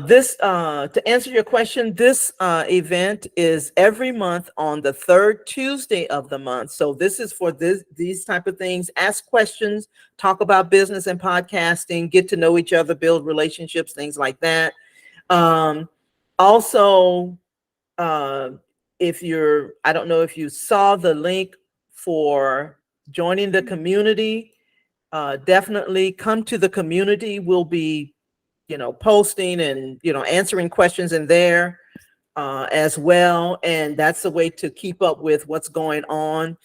This to answer your question, this event is every month on the 3rd Tuesday of the month. So this is for these type of things. Ask questions, talk about business and podcasting, get to know each other, build relationships, things like that. Also, I don't know if you saw the link for joining the community. Definitely come to the community. We'll be posting and answering questions in there as well, and that's a way to keep up with what's going on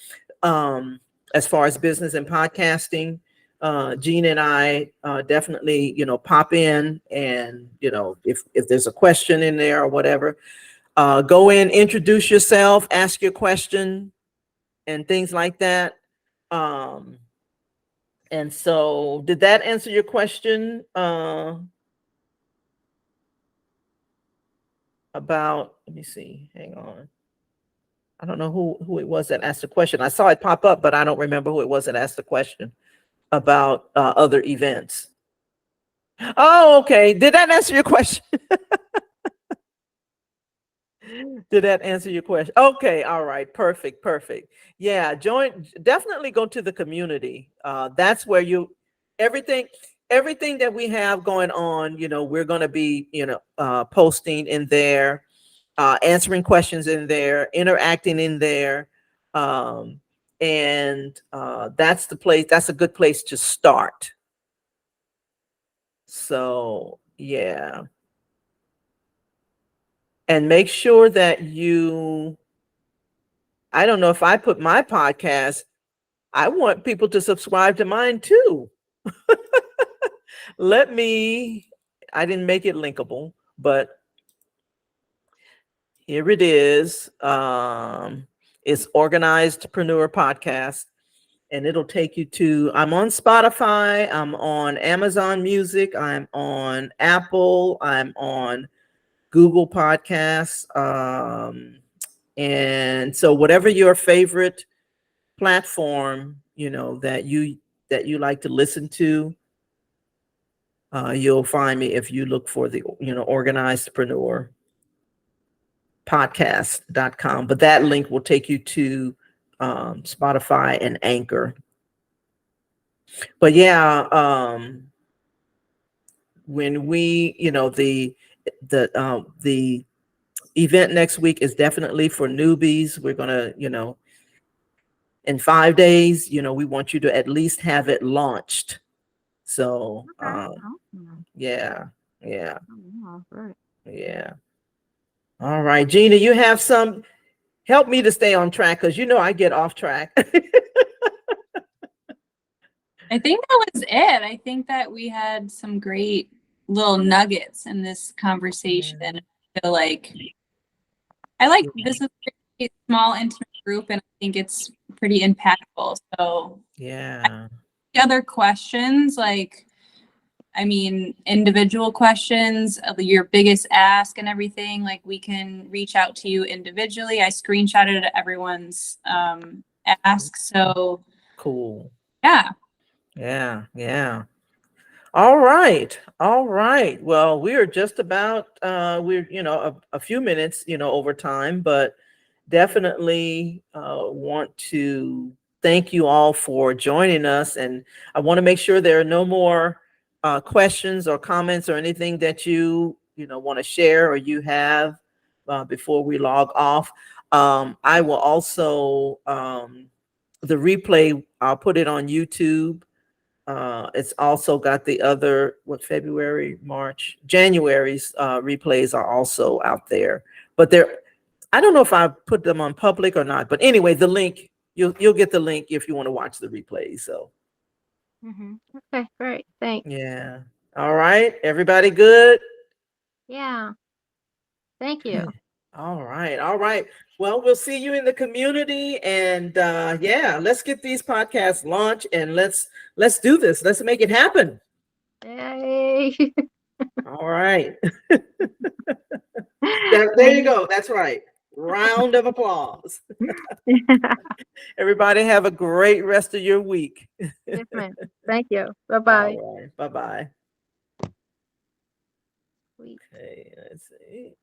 as far as business and podcasting. Gina and I definitely, pop in, and, if there's a question in there or whatever, go in, introduce yourself, ask your question and things like that. And so did that answer your question about, let me see, hang on. I don't know who it was that asked the question. I saw it pop up, but I don't remember who it was that asked the question about other events. Oh, okay. Did that answer your question? Did that answer your question? Okay. All right. Perfect. Perfect. Yeah. Definitely go to the community. That's where everything that we have going on, we're going to be, posting in there, answering questions in there, interacting in there. And that's the place. That's a good place to start. So, yeah. And make sure that I don't know if I put my podcast, I want people to subscribe to mine too. I didn't make it linkable, but here it is. It's Organizedpreneur Podcast, and it'll take you to, I'm on Spotify, I'm on Amazon Music, I'm on Apple, I'm on Google Podcasts. And so whatever your favorite platform, that you like to listen to, you'll find me if you look for the, Organizedpreneur podcast.com. But that link will take you to Spotify and Anchor. But yeah, when we, the event next week is definitely for newbies. We're gonna, in 5 days, we want you to at least have it launched. So yeah. Oh, great. Yeah. All right, Gina, you have some, help me to stay on track, because I get off track. I think that was it. I think that we had some great little nuggets in this conversation. Yeah. I feel like this is a pretty small, intimate group, and I think it's pretty impactful. So Yeah. other questions, individual questions, your biggest ask and everything, we can reach out to you individually. I screenshotted everyone's ask. So Cool. yeah. Yeah. All right. Well, we're just about we're a few minutes over time, but definitely want to thank you all for joining us, and I want to make sure there are no more questions or comments or anything that you want to share or you have before we log off. I will also the replay, I'll put it on YouTube. It's also got the other, January's replays are also out there, but I don't know if I put them on public or not, but anyway, the link, you'll get the link if you want to watch the replays. So Okay, great. Thanks. yeah. All right. Everybody good? Yeah. Thank you. All right. Well, we'll see you in the community, and yeah, let's get these podcasts launched, and let's do this. Let's make it happen. Yay. All right. There you go. That's right. Round of applause. Everybody have a great rest of your week. Yes, ma'am. Thank you. Bye-bye. All right. Bye-bye. Sweet. Okay, let's see.